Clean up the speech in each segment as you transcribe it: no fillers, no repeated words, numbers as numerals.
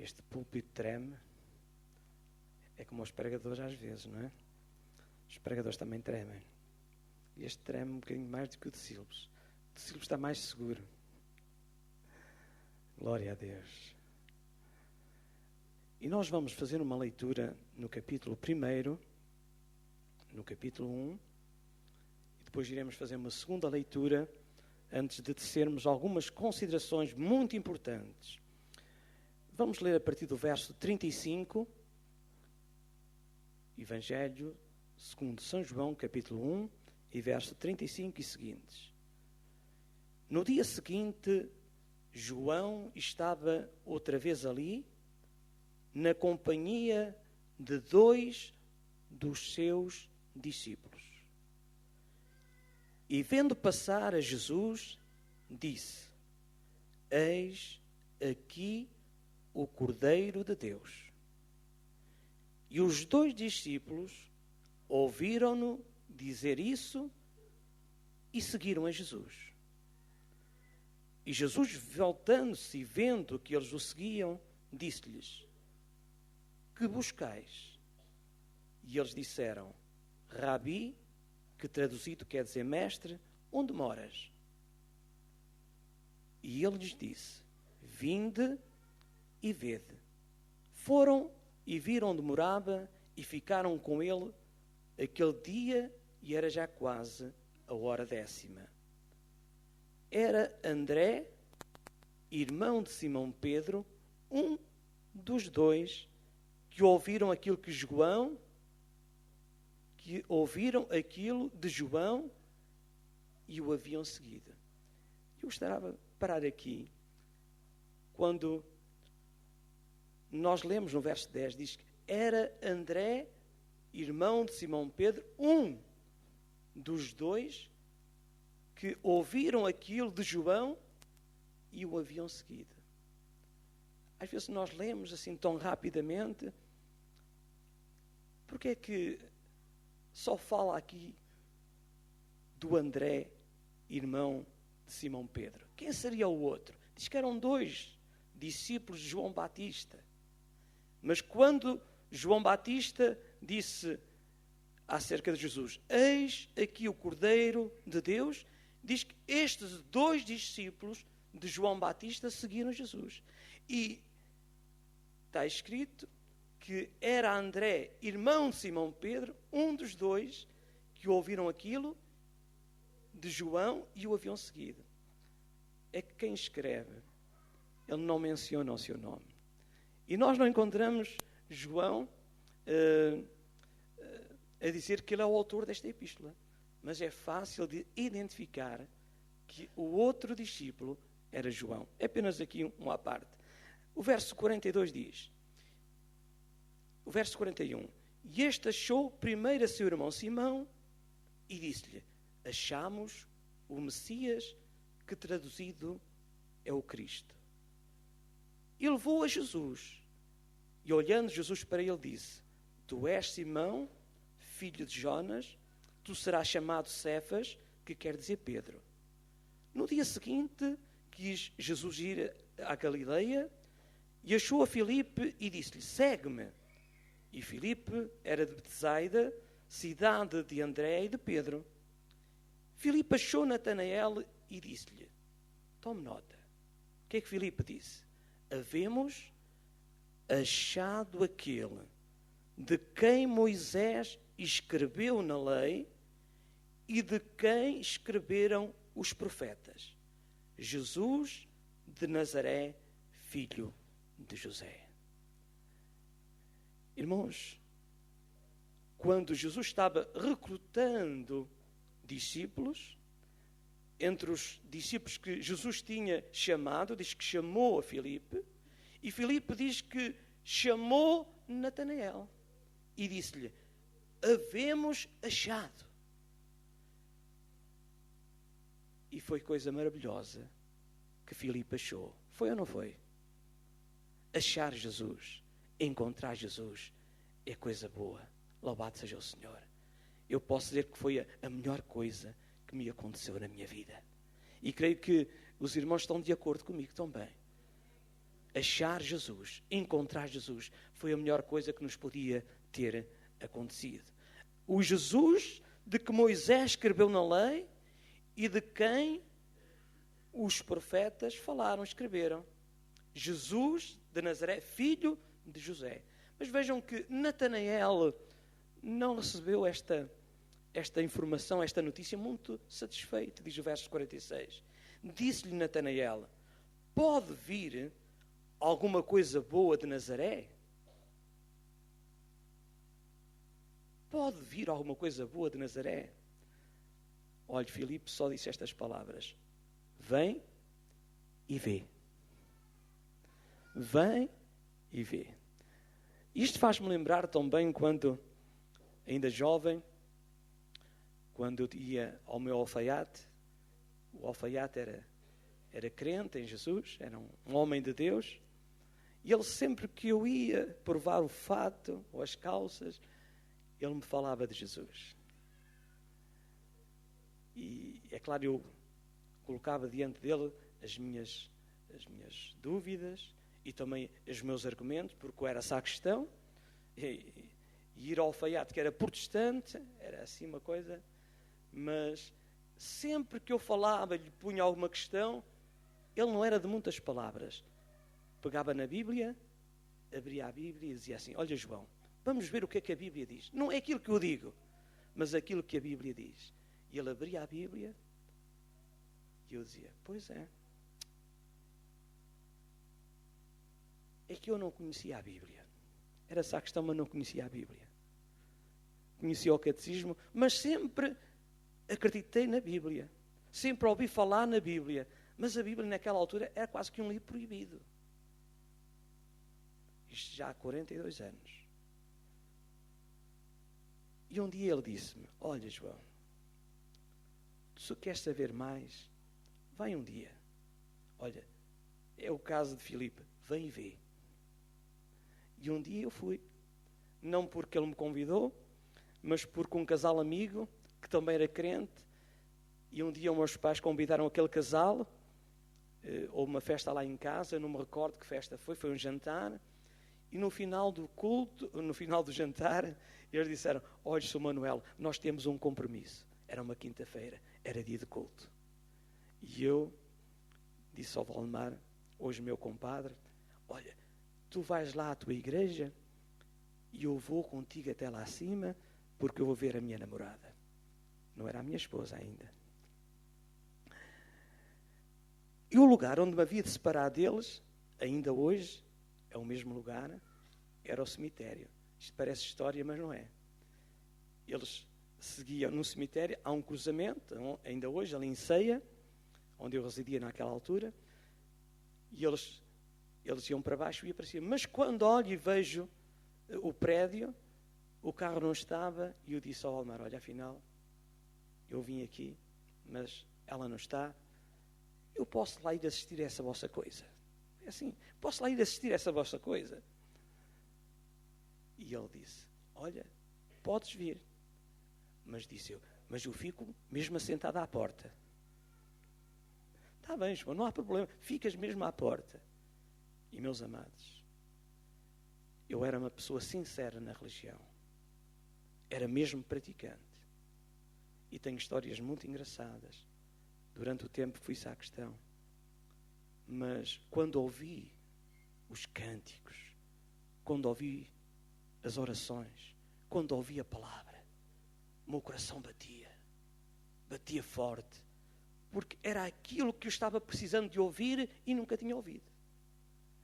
Este púlpito treme. É como os pregadores às vezes, não é? Os pregadores também tremem. E este treme um bocadinho mais do que o de Silves. O de Silves está mais seguro. Glória a Deus. E nós vamos fazer uma leitura no capítulo 1, no capítulo 1, e depois iremos fazer uma segunda leitura antes de tecermos algumas considerações muito importantes. Vamos ler a partir do verso 35, Evangelho segundo São João, capítulo 1, e verso 35 e seguintes. No dia seguinte, João estava outra vez ali, na companhia de 2 dos seus discípulos. E vendo passar a Jesus, disse: Eis aqui o Cordeiro de Deus. E os 2 discípulos ouviram-no dizer isso e seguiram a Jesus. E Jesus, voltando-se e vendo que eles o seguiam, disse-lhes: Que buscais? E eles disseram: Rabi, que traduzido quer dizer mestre, onde moras? E ele lhes disse: Vinde e vede. Foram e viram onde morava e ficaram com ele aquele dia, e era já quase a hora 10ª. Era André, irmão de Simão Pedro, um dos 2 que ouviram aquilo de João e o haviam seguido. Eu gostaria de parar aqui. Quando nós lemos no verso 10, diz que era André, irmão de Simão Pedro, um dos 2 que ouviram aquilo de João e o haviam seguido. Às vezes nós lemos assim tão rapidamente. Porque é que só fala aqui do André, irmão de Simão Pedro? Quem seria o outro? Diz que eram 2 discípulos de João Batista. Mas quando João Batista disse acerca de Jesus: Eis aqui o Cordeiro de Deus, diz que estes 2 discípulos de João Batista seguiram Jesus. E está escrito que era André, irmão de Simão Pedro, um dos 2 que ouviram aquilo de João e o haviam seguido. É que quem escreve, ele não menciona o seu nome. E nós não encontramos João a dizer que ele é o autor desta epístola. Mas é fácil de identificar que o outro discípulo era João. É apenas aqui uma à parte. O verso 42 diz... O verso 41. E este achou primeiro a seu irmão Simão e disse-lhe: Achamos o Messias, que traduzido é o Cristo. E levou a Jesus. E olhando Jesus para ele disse: Tu és Simão, filho de Jonas, tu serás chamado Cefas, que quer dizer Pedro. No dia seguinte quis Jesus ir à Galileia e achou a Filipe e disse-lhe: Segue-me. E Filipe era de Betsaida, cidade de André e de Pedro. Filipe achou Natanael e disse-lhe: Tome nota. O que é que Filipe disse? Havemos achado aquele de quem Moisés escreveu na lei e de quem escreveram os profetas, Jesus de Nazaré, filho de José. Irmãos, quando Jesus estava recrutando discípulos, entre os discípulos que Jesus tinha chamado, diz que chamou a Filipe, e Filipe diz que chamou Natanael e disse-lhe: Havemos achado. E foi coisa maravilhosa que Filipe achou. Foi ou não foi? Achar Jesus, encontrar Jesus, é coisa boa. Louvado seja o Senhor. Eu posso dizer que foi a melhor coisa que me aconteceu na minha vida. E creio que os irmãos estão de acordo comigo também. achar Jesus, encontrar Jesus, foi a melhor coisa que nos podia ter acontecido. O Jesus de que Moisés escreveu na lei e de quem os profetas falaram, escreveram. Jesus de Nazaré, filho de José. Mas vejam que Natanael não recebeu esta informação, esta notícia muito satisfeito, diz o verso 46. Disse-lhe Natanael: pode vir alguma coisa boa de Nazaré? Pode vir alguma coisa boa de Nazaré? Olhe, Filipe só disse estas palavras: vem e vê. Vem e vê. Isto faz-me lembrar também quando, ainda jovem, quando eu ia ao meu alfaiate. O alfaiate era crente em Jesus, era um homem de Deus, e ele sempre que eu ia provar o fato ou as calças, ele me falava de Jesus. E é claro, eu colocava diante dele as minhas dúvidas e também os meus argumentos, porque eu era sacristão, e ir ao alfaiate, que era protestante, era assim uma coisa, mas sempre que eu falava e lhe punha alguma questão, ele não era de muitas palavras. Pegava na Bíblia, abria a Bíblia e dizia assim: olha, João, vamos ver o que é que a Bíblia diz. Não é aquilo que eu digo, mas aquilo que a Bíblia diz. E ele abria a Bíblia e eu dizia: pois é. É que eu não conhecia a Bíblia. Era sacristão, mas não conhecia a Bíblia. Conhecia o catecismo, mas sempre acreditei na Bíblia. Sempre ouvi falar na Bíblia. Mas a Bíblia naquela altura era quase que um livro proibido. Isto já há 42 anos. E um dia ele disse-me: olha, João, se queres saber mais, vai um dia. Olha, é o caso de Filipe, vem e vê. E um dia eu fui. Não porque ele me convidou, mas porque um casal amigo, que também era crente, e um dia os meus pais convidaram aquele casal, houve uma festa lá em casa, eu não me recordo que festa foi um jantar, e no final do culto, no final do jantar, eles disseram: olha, Sr. Manuel, nós temos um compromisso. Era uma quinta-feira, era dia de culto. E eu disse ao Valdemar, hoje meu compadre: olha, tu vais lá à tua igreja e eu vou contigo até lá acima, porque eu vou ver a minha namorada. Não era a minha esposa ainda. E o lugar onde me havia de separar deles, ainda hoje, é o mesmo lugar, era o cemitério. Isto parece história, mas não é. Eles seguiam no cemitério, há um cruzamento, ainda hoje, ali em Ceia, onde eu residia naquela altura, e eles iam para baixo e ia para cima. Mas quando olho e vejo o prédio, o carro não estava, e eu disse ao Almar: olha, afinal, eu vim aqui, mas ela não está, eu posso lá ir assistir a essa vossa coisa. É assim, posso lá ir assistir a essa vossa coisa. E ele disse: olha, podes vir. Mas disse eu: mas eu fico mesmo assentado à porta. Está bem, João, não há problema, ficas mesmo à porta. E meus amados, eu era uma pessoa sincera na religião. Era mesmo praticante. E tenho histórias muito engraçadas. Durante o tempo fui sacristão. Mas quando ouvi os cânticos, quando ouvi as orações, quando ouvi a palavra, o meu coração batia forte, porque era aquilo que eu estava precisando de ouvir e nunca tinha ouvido.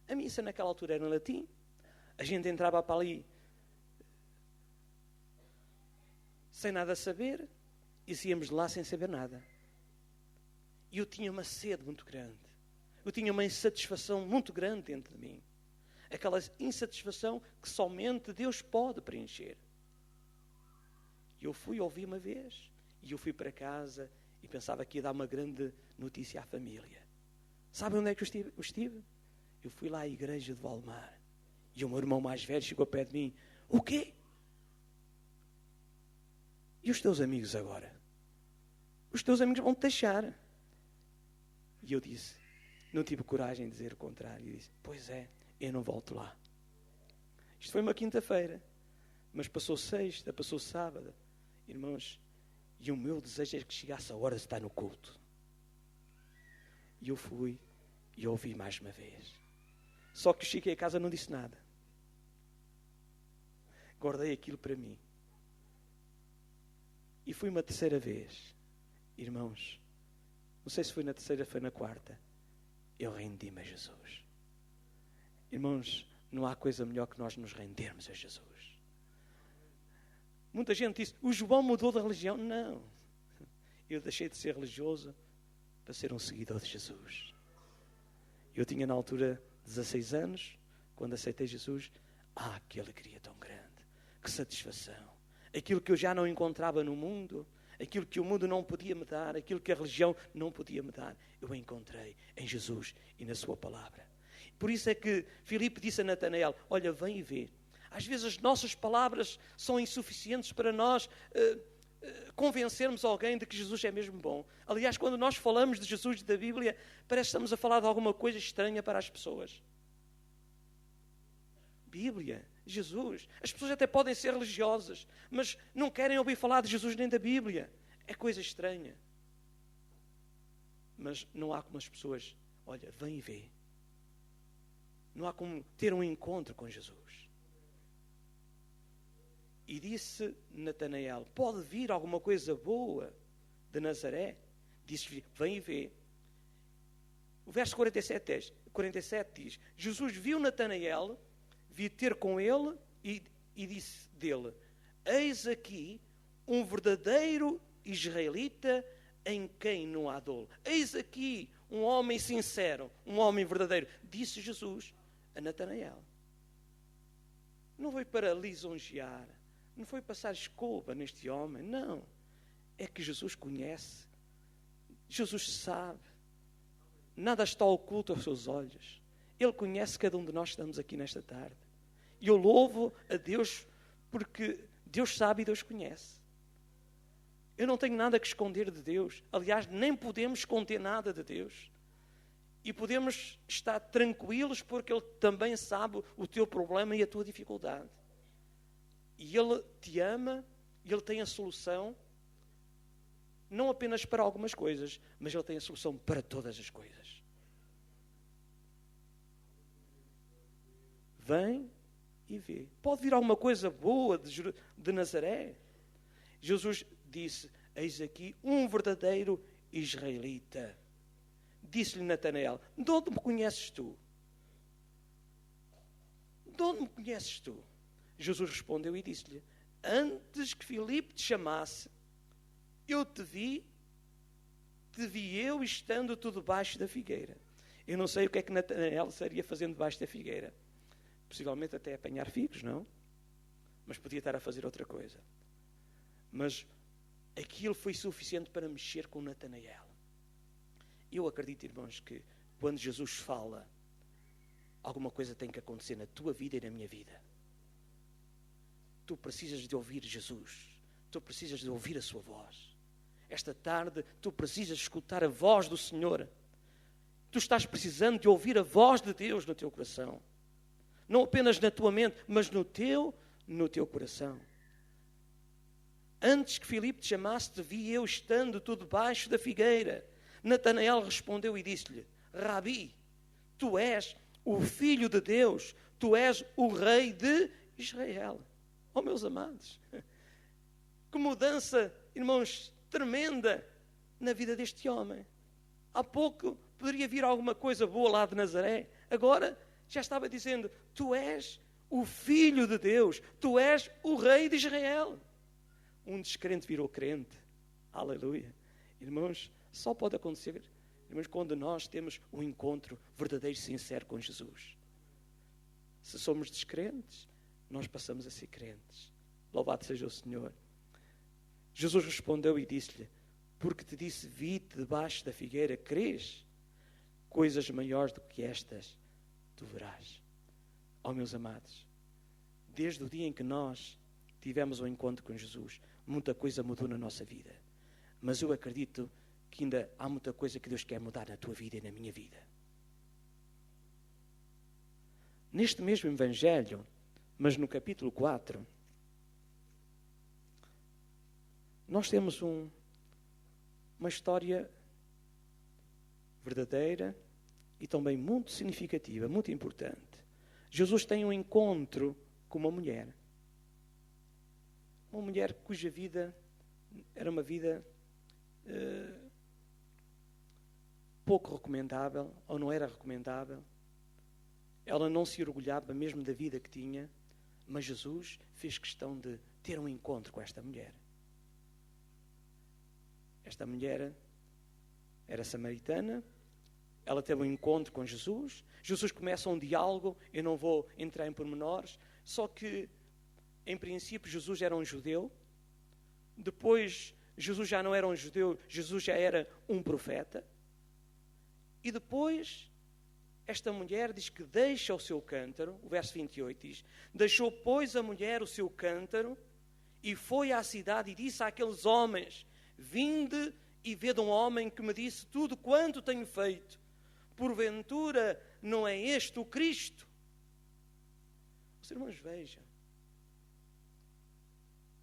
A missa naquela altura era em latim, a gente entrava para ali sem nada saber e saíamos de lá sem saber nada. E eu tinha uma sede muito grande. Eu tinha uma insatisfação muito grande dentro de mim. Aquela insatisfação que somente Deus pode preencher. E eu fui ouvir uma vez. E eu fui para casa e pensava que ia dar uma grande notícia à família. Sabem onde é que eu estive? Eu fui lá à igreja de Valdemar. E o meu irmão mais velho chegou ao pé de mim. O quê? E os teus amigos agora? Os teus amigos vão te deixar. E eu disse: Não tive coragem de dizer o contrário. E disse, pois é, eu não volto lá. Isto foi uma quinta-feira. Mas passou sexta, passou sábado. Irmãos, e o meu desejo é que chegasse a hora de estar no culto. E eu fui e ouvi mais uma vez. Só que cheguei a casa e não disse nada. Guardei aquilo para mim. E fui uma terceira vez. Irmãos, não sei se foi na terceira ou foi na quarta. Eu rendi-me a Jesus. Irmãos, não há coisa melhor que nós nos rendermos a Jesus. Muita gente diz, o João mudou de religião. Não. Eu deixei de ser religioso para ser um seguidor de Jesus. Eu tinha na altura 16 anos, quando aceitei Jesus. Que alegria tão grande. Que satisfação. Aquilo que eu já não encontrava no mundo, aquilo que o mundo não podia me dar, aquilo que a religião não podia me dar, eu encontrei em Jesus e na sua palavra. Por isso é que Filipe disse a Natanael, olha, vem e vê. Às vezes as nossas palavras são insuficientes para nós convencermos alguém de que Jesus é mesmo bom. Aliás, quando nós falamos de Jesus e da Bíblia, parece que estamos a falar de alguma coisa estranha para as pessoas. Bíblia, Jesus. As pessoas até podem ser religiosas, mas não querem ouvir falar de Jesus nem da Bíblia. É coisa estranha. Mas não há como as pessoas, olha, vem e vê. Não há como ter um encontro com Jesus. E disse Natanael, pode vir alguma coisa boa de Nazaré? Disse, vem e vê. O verso 47 diz, Jesus viu Natanael, vi ter com ele e disse dele, eis aqui um verdadeiro israelita em quem não há dolo. Eis aqui um homem sincero, um homem verdadeiro. Disse Jesus a Natanael. Não foi para lisonjear, não foi passar escova neste homem, não. É que Jesus conhece, Jesus sabe, nada está oculto aos seus olhos. Ele conhece cada um de nós que estamos aqui nesta tarde. E eu louvo a Deus porque Deus sabe e Deus conhece. Eu não tenho nada que esconder de Deus. Aliás, nem podemos esconder nada de Deus. E podemos estar tranquilos porque Ele também sabe o teu problema e a tua dificuldade. E Ele te ama, e Ele tem a solução, não apenas para algumas coisas, mas Ele tem a solução para todas as coisas. Vem e vê. Pode vir alguma coisa boa de Nazaré? Jesus disse, eis aqui um verdadeiro israelita. Disse-lhe Natanael, de onde me conheces tu? De onde me conheces tu? Jesus respondeu e disse-lhe, antes que Filipe te chamasse, eu te vi eu estando tu debaixo da figueira. Eu não sei o que é que Natanael estaria fazendo debaixo da figueira. Possivelmente até apanhar figos, não? Mas podia estar a fazer outra coisa. Mas aquilo foi suficiente para mexer com Natanael. Eu acredito, irmãos, que quando Jesus fala, alguma coisa tem que acontecer na tua vida e na minha vida. Tu precisas de ouvir Jesus. Tu precisas de ouvir a sua voz. Esta tarde, tu precisas escutar a voz do Senhor. Tu estás precisando de ouvir a voz de Deus no teu coração. Não apenas na tua mente, mas no teu coração. Antes que Filipe te chamasse, te vi eu estando tu debaixo da figueira. Natanael respondeu e disse-lhe, Rabi, tu és o Filho de Deus, tu és o Rei de Israel. Oh, meus amados, que mudança, irmãos, tremenda na vida deste homem. Há pouco poderia vir alguma coisa boa lá de Nazaré. Agora já estava dizendo, tu és o Filho de Deus, tu és o Rei de Israel. Um descrente virou crente. Aleluia. Irmãos, só pode acontecer, irmãos, quando nós temos um encontro verdadeiro e sincero com Jesus. Se somos descrentes, nós passamos a ser crentes. Louvado seja o Senhor. Jesus respondeu e disse-lhe, porque te disse, vi-te debaixo da figueira, crês? Coisas maiores do que estas tu verás. Oh, meus amados, desde o dia em que nós tivemos um encontro com Jesus, muita coisa mudou na nossa vida. Mas eu acredito que ainda há muita coisa que Deus quer mudar na tua vida e na minha vida. Neste mesmo Evangelho, mas no capítulo 4, nós temos uma história verdadeira e também muito significativa, muito importante. Jesus tem um encontro com uma mulher cuja vida era uma vida pouco recomendável, ou não era recomendável. Ela não se orgulhava mesmo da vida que tinha, mas Jesus fez questão de ter um encontro com esta mulher. Esta mulher era samaritana, ela teve um encontro com Jesus, Jesus começa um diálogo, eu não vou entrar em pormenores, só que, em princípio, Jesus era um judeu, depois Jesus já não era um judeu, Jesus já era um profeta, e depois esta mulher diz que deixa o seu cântaro, o verso 28 diz, deixou, pois, a mulher o seu cântaro e foi à cidade e disse àqueles homens, vinde e vede um homem que me disse tudo quanto tenho feito. Porventura não é este o Cristo? Os irmãos, vejam.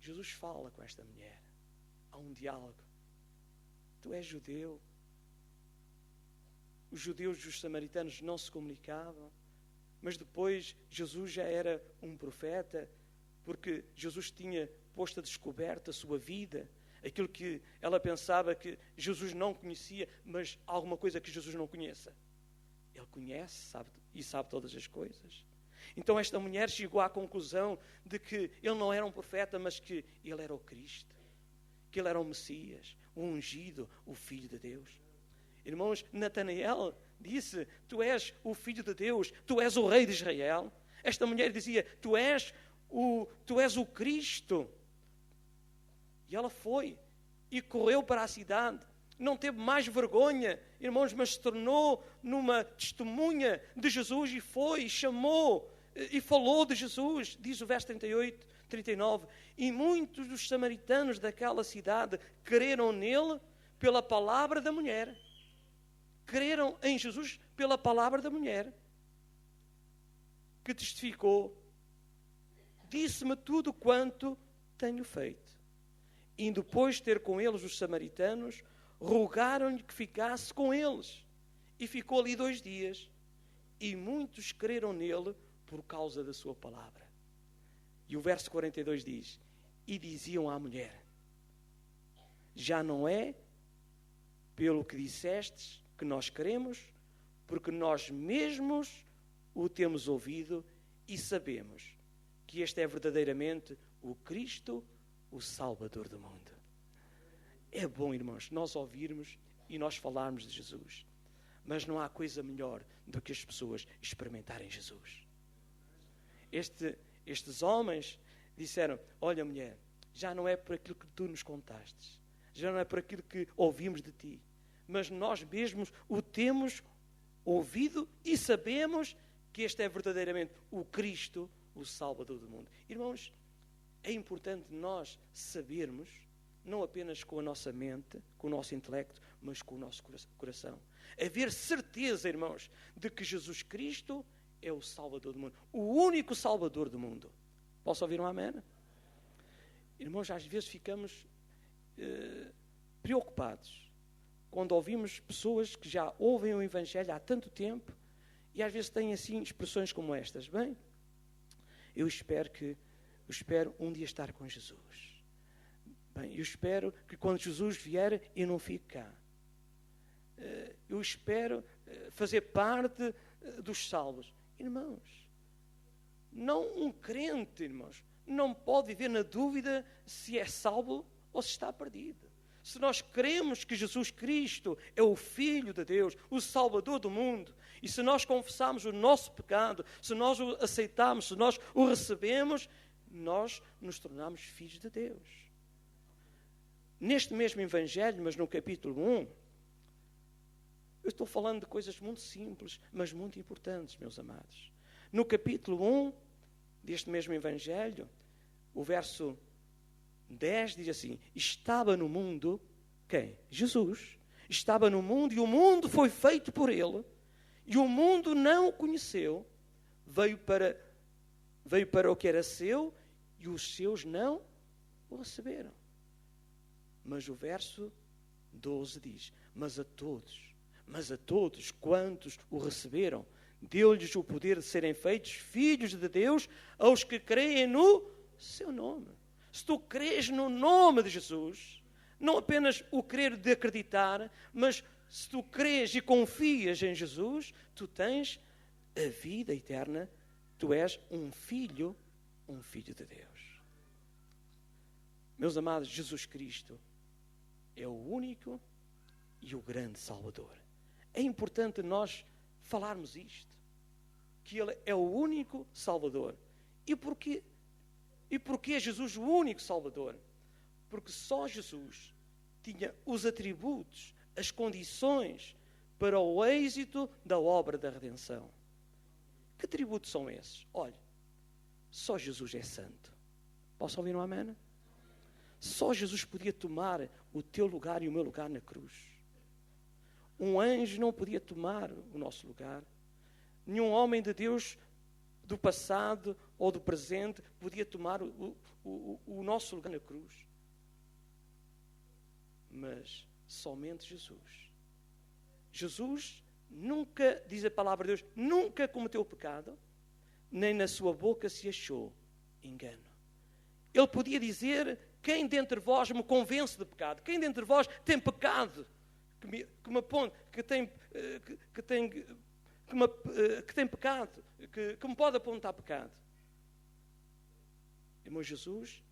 Jesus fala com esta mulher. Há um diálogo. Tu és judeu. Os judeus e os samaritanos não se comunicavam. Mas depois Jesus já era um profeta, porque Jesus tinha posto a descoberta a sua vida, aquilo que ela pensava que Jesus não conhecia, mas alguma coisa que Jesus não conheça. Ele conhece, sabe, e sabe todas as coisas. Então esta mulher chegou à conclusão de que ele não era um profeta, mas que ele era o Cristo, que ele era o Messias, o ungido, o Filho de Deus. Irmãos, Natanael disse, tu és o Filho de Deus, tu és o Rei de Israel. Esta mulher dizia, tu és o Cristo. E ela foi e correu para a cidade. Não teve mais vergonha, irmãos, mas se tornou numa testemunha de Jesus e foi, chamou e falou de Jesus. Diz o verso 38, 39. E muitos dos samaritanos daquela cidade creram nele pela palavra da mulher. Creram em Jesus pela palavra da mulher, que testificou, disse-me tudo quanto tenho feito. E depois de ter com eles os samaritanos, rogaram-lhe que ficasse com eles. E ficou ali 2 dias. E muitos creram nele por causa da sua palavra. E o verso 42 diz, e diziam à mulher, já não é pelo que dissestes que nós queremos, porque nós mesmos o temos ouvido e sabemos que este é verdadeiramente o Cristo, o Salvador do mundo. É bom, irmãos, nós ouvirmos e nós falarmos de Jesus. Mas não há coisa melhor do que as pessoas experimentarem Jesus. Estes homens disseram, olha mulher, já não é por aquilo que tu nos contastes, já não é por aquilo que ouvimos de ti, mas nós mesmos o temos ouvido e sabemos que este é verdadeiramente o Cristo, o Salvador do mundo. Irmãos, é importante nós sabermos, não apenas com a nossa mente, com o nosso intelecto, mas com o nosso coração. Haver certeza, irmãos, de que Jesus Cristo é o Salvador do mundo. O único Salvador do mundo. Posso ouvir um amém? Irmãos, às vezes ficamos preocupados quando ouvimos pessoas que já ouvem o Evangelho há tanto tempo e às vezes têm assim expressões como estas. Bem, eu espero um dia estar com Jesus. Bem, eu espero que quando Jesus vier eu não fique cá. Eu espero fazer parte dos salvos. Irmãos, um crente, irmãos, não pode viver na dúvida se é salvo ou se está perdido. Se nós cremos que Jesus Cristo é o Filho de Deus, o Salvador do mundo, e se nós confessarmos o nosso pecado, se nós o aceitamos, se nós o recebemos, nós nos tornamos filhos de Deus. Neste mesmo Evangelho, mas no capítulo 1, eu estou falando de coisas muito simples, mas muito importantes, meus amados. No capítulo 1 deste mesmo Evangelho, o verso 10 diz assim, estava no mundo, quem? Jesus. Estava no mundo e o mundo foi feito por ele, e o mundo não o conheceu. veio para o que era seu e os seus não o receberam. Mas o verso 12 diz: mas a todos quantos o receberam, deu-lhes o poder de serem feitos filhos de Deus, aos que creem no seu nome. Se tu crês no nome de Jesus, não apenas o crer de acreditar, mas se tu crês e confias em Jesus, tu tens a vida eterna, tu és um filho de Deus. Meus amados, Jesus Cristo é o único e o grande Salvador. É importante nós falarmos isto, que Ele é o único Salvador. E porquê é Jesus o único Salvador? Porque só Jesus tinha os atributos, as condições para o êxito da obra da redenção. Que atributos são esses? Olha, só Jesus é santo. Posso ouvir um amém? Só Jesus podia tomar o teu lugar e o meu lugar na cruz. Um anjo não podia tomar o nosso lugar. Nenhum homem de Deus do passado ou do presente podia tomar o nosso lugar na cruz. Mas somente Jesus. Jesus nunca, diz a palavra de Deus, nunca cometeu pecado, nem na sua boca se achou engano. Ele podia dizer: quem dentre vós me convence de pecado? Quem dentre vós tem pecado? Que me aponte, que tem pecado, que me pode apontar pecado. Irmão, Jesus,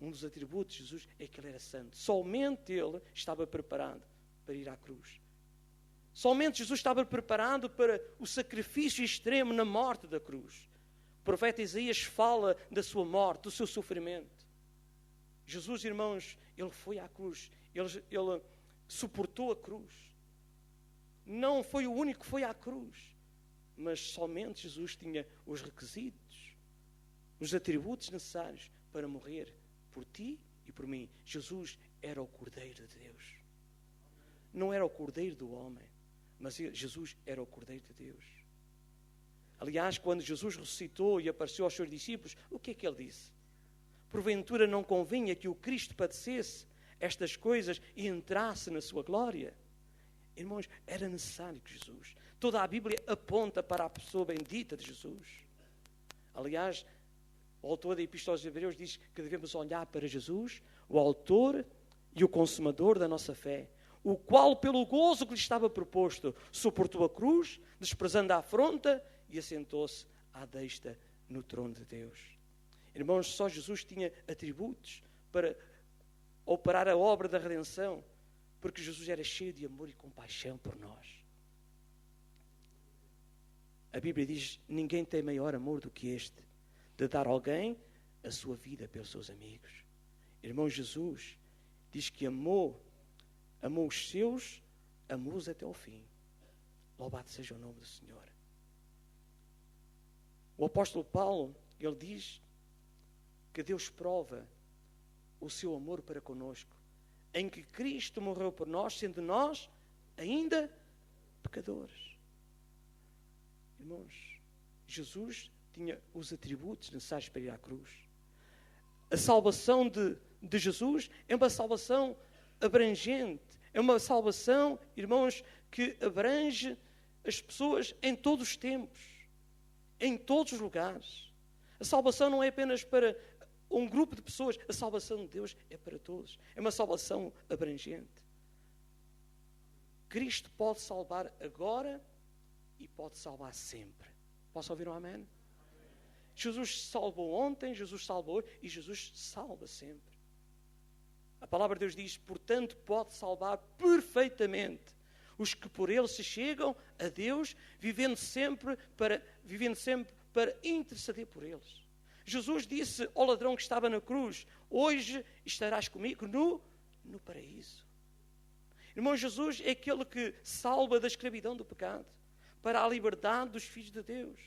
um dos atributos de Jesus é que Ele era santo. Somente Ele estava preparado para ir à cruz. Somente Jesus estava preparado para o sacrifício extremo na morte da cruz. O profeta Isaías fala da sua morte, do seu sofrimento. Jesus, irmãos, Ele foi à cruz. Ele suportou a cruz. Não foi o único que foi à cruz. Mas somente Jesus tinha os requisitos, os atributos necessários para morrer por ti e por mim. Jesus era o Cordeiro de Deus. Não era o Cordeiro do homem, mas Jesus era o Cordeiro de Deus. Aliás, quando Jesus ressuscitou e apareceu aos seus discípulos, o que é que Ele disse? Porventura não convinha que o Cristo padecesse estas coisas e entrasse na sua glória? Irmãos, era necessário que Jesus... Toda a Bíblia aponta para a pessoa bendita de Jesus. Aliás, o autor da Epístola aos Hebreus diz que devemos olhar para Jesus, o autor e o consumador da nossa fé, o qual, pelo gozo que lhe estava proposto, suportou a cruz, desprezando a afronta, e assentou-se à destra no trono de Deus. Irmãos, só Jesus tinha atributos para operar a obra da redenção, porque Jesus era cheio de amor e compaixão por nós. A Bíblia diz: ninguém tem maior amor do que este, de dar a alguém a sua vida pelos seus amigos. Irmão, Jesus diz que amou os seus, amou-os até ao fim. Louvado seja o nome do Senhor. O apóstolo Paulo, ele diz que Deus prova o seu amor para conosco, em que Cristo morreu por nós, sendo nós ainda pecadores. Irmãos, Jesus tinha os atributos necessários para ir à cruz. A salvação de Jesus é uma salvação abrangente. É uma salvação, irmãos, que abrange as pessoas em todos os tempos, em todos os lugares. A salvação não é apenas para um grupo de pessoas. A salvação de Deus é para todos. É uma salvação abrangente. Cristo pode salvar agora e pode salvar sempre. Posso ouvir um amém? Jesus salvou ontem, Jesus salvou hoje e Jesus salva sempre. A palavra de Deus diz: portanto, pode salvar perfeitamente os que por Ele se chegam a Deus, vivendo sempre para interceder por eles. Jesus disse ao ladrão que estava na cruz: hoje estarás comigo no paraíso. Irmão, Jesus é aquele que salva da escravidão do pecado para a liberdade dos filhos de Deus.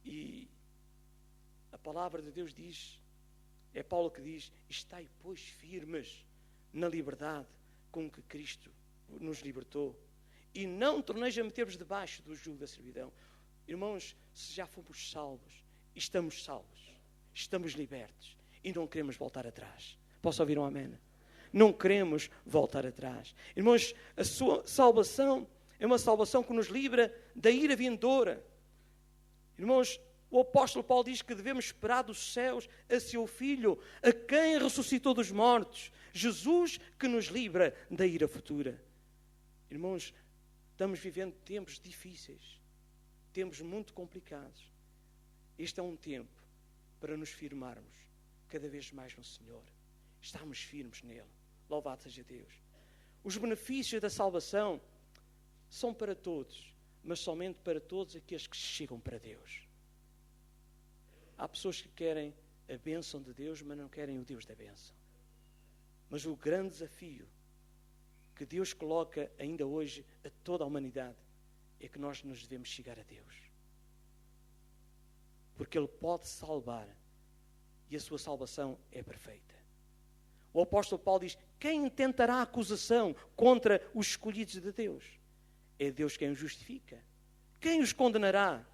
E a palavra de Deus diz, é Paulo que diz: estai, pois, firmes na liberdade com que Cristo nos libertou, e não torneis a meter-vos debaixo do jugo da servidão. Irmãos, se já fomos salvos, estamos salvos, estamos libertos e não queremos voltar atrás. Posso ouvir um amém? Não queremos voltar atrás. Irmãos, a sua salvação é uma salvação que nos livra da ira vindoura. Irmãos, o apóstolo Paulo diz que devemos esperar dos céus a seu Filho, a quem ressuscitou dos mortos. Jesus que nos livra da ira futura. Irmãos, estamos vivendo tempos difíceis, tempos muito complicados. Este é um tempo para nos firmarmos cada vez mais no Senhor. Estamos firmes nele. Louvado seja Deus. Os benefícios da salvação são para todos, mas somente para todos aqueles que chegam para Deus. Há pessoas que querem a bênção de Deus, mas não querem o Deus da bênção. Mas o grande desafio que Deus coloca ainda hoje a toda a humanidade é que nós nos devemos chegar a Deus. Porque Ele pode salvar e a sua salvação é perfeita. O apóstolo Paulo diz: quem intentará acusação contra os escolhidos de Deus? É Deus quem os justifica. Quem os condenará?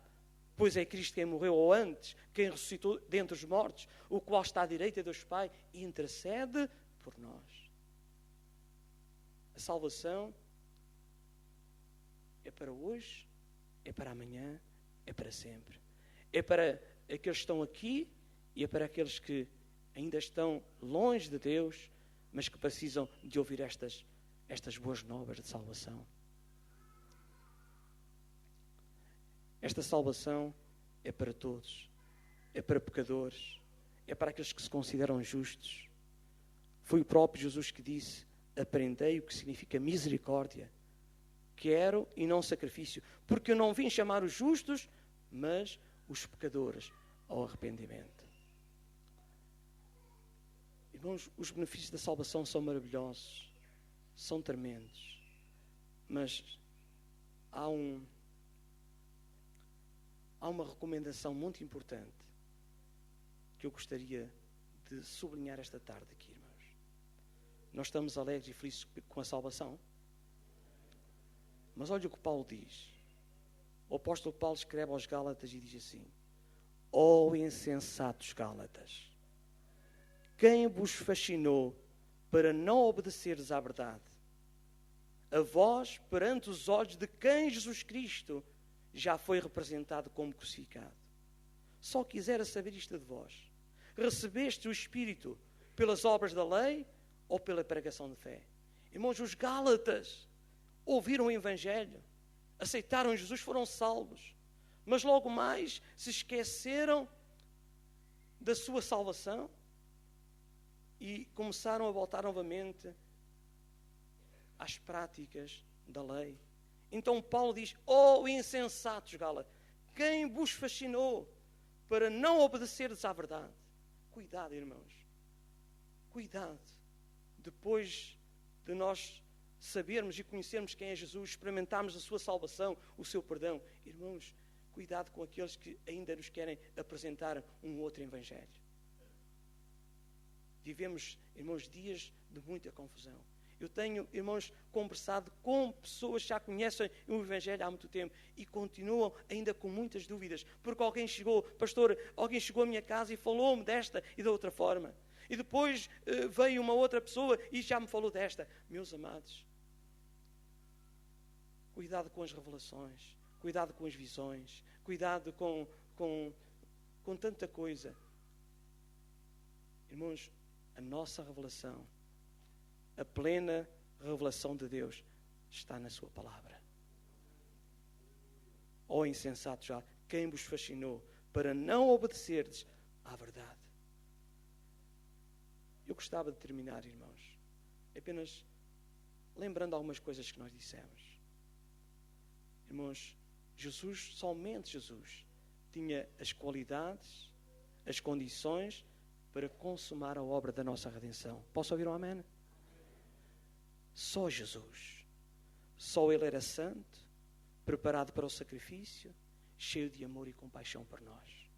Pois é Cristo quem morreu, ou antes, quem ressuscitou dentre os mortos, o qual está à direita de Deus Pai e intercede por nós. A salvação é para hoje, é para amanhã, é para sempre. É para aqueles que estão aqui e é para aqueles que ainda estão longe de Deus, mas que precisam de ouvir estas boas novas de salvação. Esta salvação é para todos, é para pecadores, é para aqueles que se consideram justos. Foi o próprio Jesus que disse: aprendei o que significa misericórdia. Quero e não sacrifício, porque eu não vim chamar os justos, mas os pecadores ao arrependimento. Irmãos, os benefícios da salvação são maravilhosos, são tremendos, mas há uma recomendação muito importante que eu gostaria de sublinhar esta tarde aqui, irmãos. Nós estamos alegres e felizes com a salvação, mas olha o que Paulo diz. O apóstolo Paulo escreve aos Gálatas e diz assim: ó insensatos Gálatas, quem vos fascinou para não obedeceres à verdade? A vós, perante os olhos de quem Jesus Cristo já foi representado como crucificado. Só quisera saber isto de vós: recebeste o Espírito pelas obras da lei ou pela pregação de fé? Irmãos, os Gálatas ouviram o Evangelho, aceitaram Jesus, foram salvos, mas logo mais se esqueceram da sua salvação e começaram a voltar novamente às práticas da lei. Então Paulo diz: ó insensatos Gálatas, quem vos fascinou para não obedeceres à verdade? Cuidado, irmãos, cuidado. Depois de nós sabermos e conhecermos quem é Jesus, experimentarmos a sua salvação, o seu perdão, irmãos, cuidado com aqueles que ainda nos querem apresentar um outro evangelho. Vivemos, irmãos, dias de muita confusão. Eu tenho, irmãos, conversado com pessoas que já conhecem o Evangelho há muito tempo e continuam ainda com muitas dúvidas, porque alguém chegou, pastor, alguém chegou à minha casa e falou-me desta e da outra forma. E depois veio uma outra pessoa e já me falou desta. Meus amados, cuidado com as revelações, cuidado com as visões, cuidado com tanta coisa. Irmãos, a nossa revelação, a plena revelação de Deus está na sua palavra. Ó insensatos já, quem vos fascinou para não obedecerdes à verdade? Eu gostava de terminar, irmãos, apenas lembrando algumas coisas que nós dissemos. Irmãos, Jesus, somente Jesus, tinha as qualidades, as condições para consumar a obra da nossa redenção. Posso ouvir um amém? Só Jesus. Só Ele era santo, preparado para o sacrifício, cheio de amor e compaixão por nós.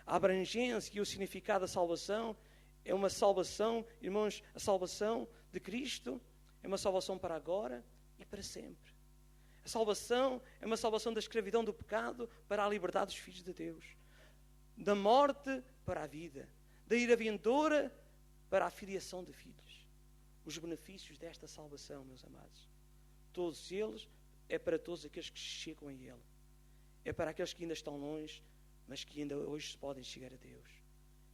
A abrangência e o significado da salvação é uma salvação, irmãos, a salvação de Cristo é uma salvação para agora e para sempre. A salvação é uma salvação da escravidão do pecado para a liberdade dos filhos de Deus. Da morte para a vida. Da ira vindoura para a filiação de filhos. Os benefícios desta salvação, meus amados, todos eles é para todos aqueles que chegam a Ele. É para aqueles que ainda estão longe, mas que ainda hoje podem chegar a Deus.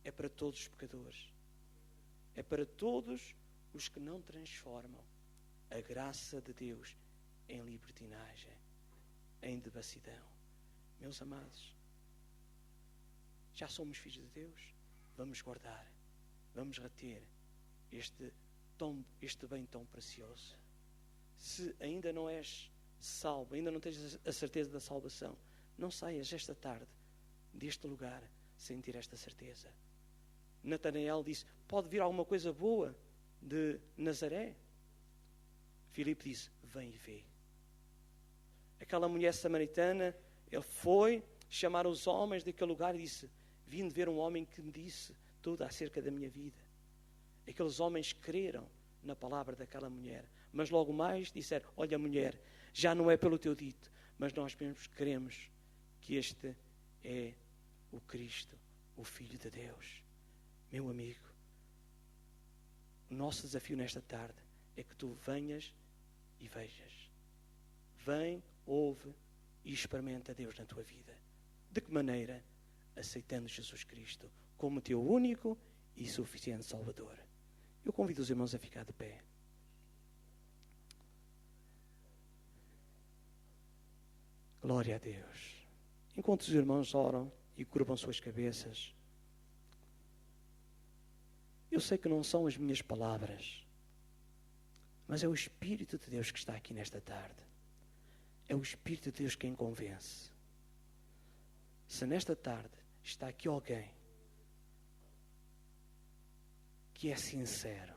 É para todos os pecadores. É para todos os que não transformam a graça de Deus em libertinagem, em devassidão. Meus amados, já somos filhos de Deus. Vamos guardar, vamos reter este bem tão precioso. Se ainda não és salvo, ainda não tens a certeza da salvação, não saias esta tarde deste lugar sem ter esta certeza. Natanael disse: pode vir alguma coisa boa de Nazaré? Filipe disse: vem e vê. Aquela mulher samaritana, ele foi chamar os homens daquele lugar e disse: vim de ver um homem que me disse tudo acerca da minha vida. Aqueles homens creram na palavra daquela mulher, mas logo mais disseram: olha, mulher, já não é pelo teu dito, mas nós mesmos queremos que este é o Cristo, o Filho de Deus. Meu amigo, o nosso desafio nesta tarde é que tu venhas e vejas. Vem, ouve e experimenta Deus na tua vida. De que maneira? Aceitando Jesus Cristo como teu único e suficiente Salvador. Eu convido os irmãos a ficar de pé. Glória a Deus. Enquanto os irmãos oram e curvam suas cabeças, eu sei que não são as minhas palavras, mas é o Espírito de Deus que está aqui nesta tarde. É o Espírito de Deus quem convence. Se nesta tarde está aqui alguém que é sincero,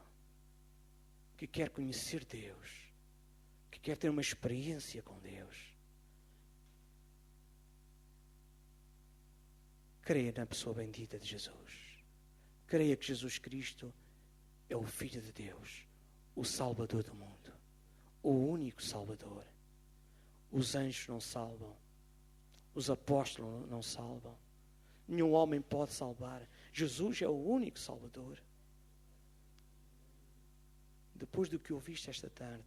que quer conhecer Deus, que quer ter uma experiência com Deus, creia na pessoa bendita de Jesus. Creia que Jesus Cristo é o Filho de Deus, o Salvador do mundo, o único Salvador. Os anjos não salvam, os apóstolos não salvam, nenhum homem pode salvar. Jesus é o único Salvador. Depois do que ouviste esta tarde,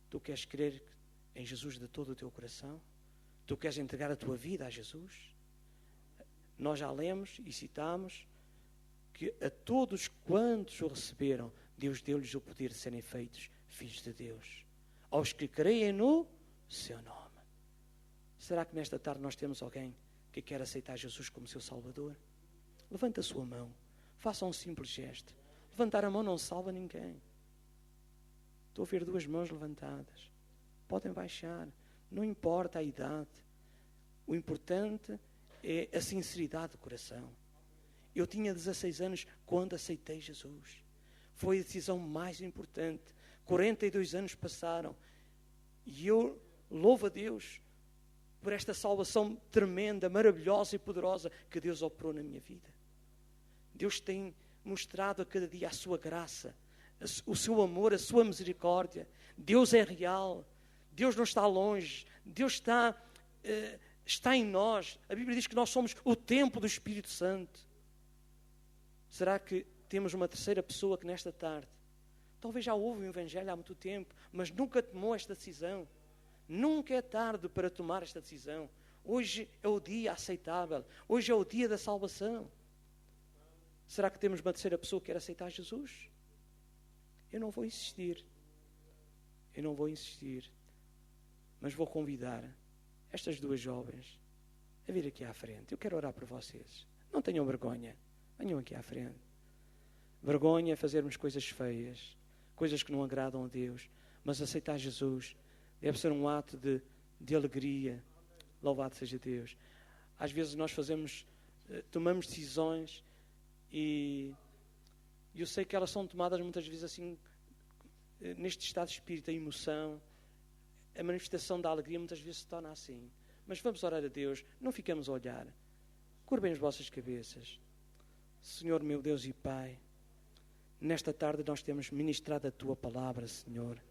tu queres crer em Jesus de todo o teu coração? Tu queres entregar a tua vida a Jesus? Nós já lemos e citamos que a todos quantos o receberam, Deus deu-lhes o poder de serem feitos filhos de Deus, aos que creem no seu nome. Será que nesta tarde nós temos alguém que quer aceitar Jesus como seu Salvador? Levanta a sua mão, faça um simples gesto. Levantar a mão não salva ninguém. Estou a ver 2 mãos levantadas. Podem baixar, não importa a idade. O importante é a sinceridade do coração. Eu tinha 16 anos quando aceitei Jesus. Foi a decisão mais importante. 42 anos passaram e eu louvo a Deus por esta salvação tremenda, maravilhosa e poderosa que Deus operou na minha vida. Deus tem mostrado a cada dia a sua graça, o seu amor, a sua misericórdia. Deus é real. Deus não está longe. Deus está em nós. A Bíblia diz que nós somos o templo do Espírito Santo. Será que temos uma terceira pessoa que nesta tarde, talvez já ouve o Evangelho há muito tempo, mas nunca tomou esta decisão? Nunca é tarde para tomar esta decisão. Hoje é o dia aceitável. Hoje é o dia da salvação. Será que temos uma terceira pessoa que quer aceitar Jesus? Eu não vou insistir. Mas vou convidar estas 2 jovens a vir aqui à frente. Eu quero orar por vocês. Não tenham vergonha. Venham aqui à frente. Vergonha é fazermos coisas feias, coisas que não agradam a Deus. Mas aceitar Jesus deve ser um ato de alegria. Louvado seja Deus. Às vezes nós tomamos decisões e eu sei que elas são tomadas muitas vezes assim, neste estado de espírito, a emoção, a manifestação da alegria muitas vezes se torna assim. Mas vamos orar a Deus, não ficamos a olhar. Curvem as vossas cabeças. Senhor meu Deus e Pai, nesta tarde nós temos ministrado a Tua palavra, Senhor.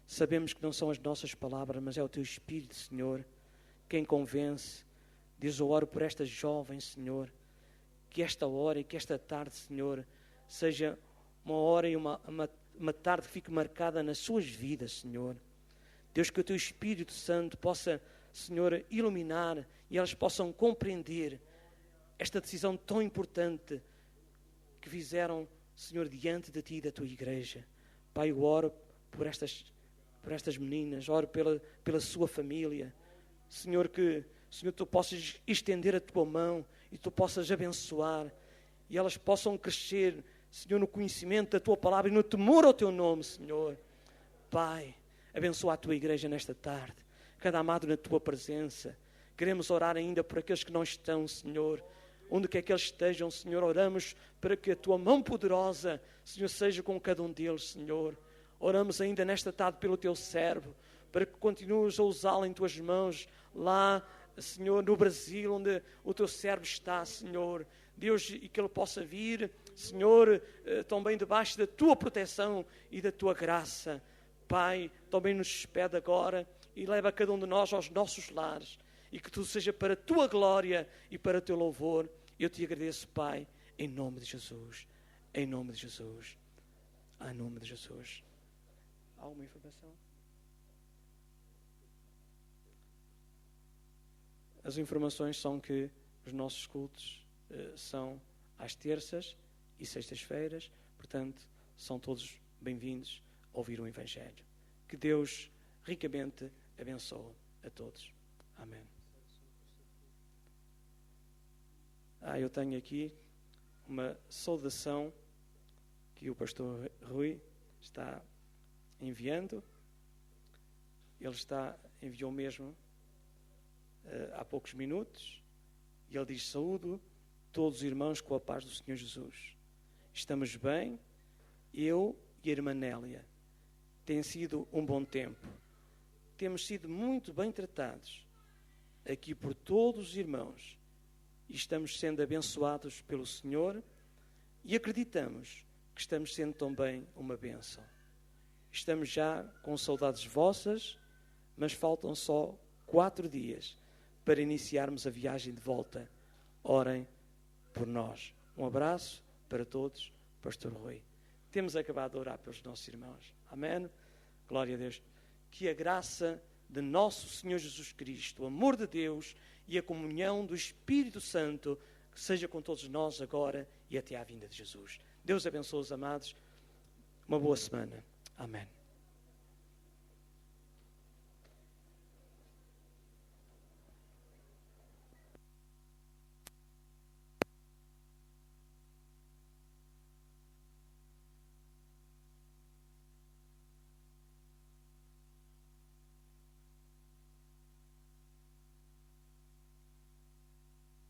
Sabemos que não são as nossas palavras, mas é o Teu Espírito, Senhor, quem convence. Deus, eu oro por estas jovens, Senhor, que esta hora e que esta tarde, Senhor, seja uma hora e uma tarde que fique marcada nas suas vidas, Senhor. Deus, que o Teu Espírito Santo possa, Senhor, iluminar e elas possam compreender esta decisão tão importante que fizeram, Senhor, diante de Ti e da Tua Igreja. Pai, eu oro por estas meninas, oro pela sua família. Senhor, que Senhor, Tu possas estender a Tua mão e Tu possas abençoar e elas possam crescer, Senhor, no conhecimento da Tua palavra e no temor ao Teu nome, Senhor. Pai, abençoa a Tua Igreja nesta tarde, cada amado na Tua presença. Queremos orar ainda por aqueles que não estão, Senhor. Onde quer que eles estejam, Senhor, oramos para que a Tua mão poderosa, Senhor, seja com cada um deles, Senhor. Oramos ainda nesta tarde pelo Teu servo, para que continues a usá-lo em Tuas mãos, lá, Senhor, no Brasil, onde o Teu servo está, Senhor. Deus, e que ele possa vir, Senhor, também debaixo da Tua proteção e da Tua graça. Pai, também nos despede agora e leva cada um de nós aos nossos lares. E que tudo seja para a Tua glória e para o Teu louvor. Eu Te agradeço, Pai, em nome de Jesus. Em nome de Jesus. Em nome de Jesus. Alguma informação? As informações são que os nossos cultos são às terças e sextas-feiras. Portanto, são todos bem-vindos a ouvir o Evangelho. Que Deus ricamente abençoe a todos. Amém. Eu tenho aqui uma saudação que o pastor Rui está enviando. Ele enviou mesmo há poucos minutos. E ele diz: saúdo todos os irmãos com a paz do Senhor Jesus. Estamos bem, eu e a irmã Nélia. Tem sido um bom tempo. Temos sido muito bem tratados aqui por todos os irmãos. E estamos sendo abençoados pelo Senhor e acreditamos que estamos sendo também uma bênção. Estamos já com saudades vossas, mas faltam só 4 dias para iniciarmos a viagem de volta. Orem por nós. Um abraço para todos, pastor Rui. Temos acabado de orar pelos nossos irmãos. Amém? Glória a Deus. Que a graça de nosso Senhor Jesus Cristo, o amor de Deus e a comunhão do Espírito Santo seja com todos nós agora e até à vinda de Jesus. Deus abençoe os amados. Uma boa semana. Amém.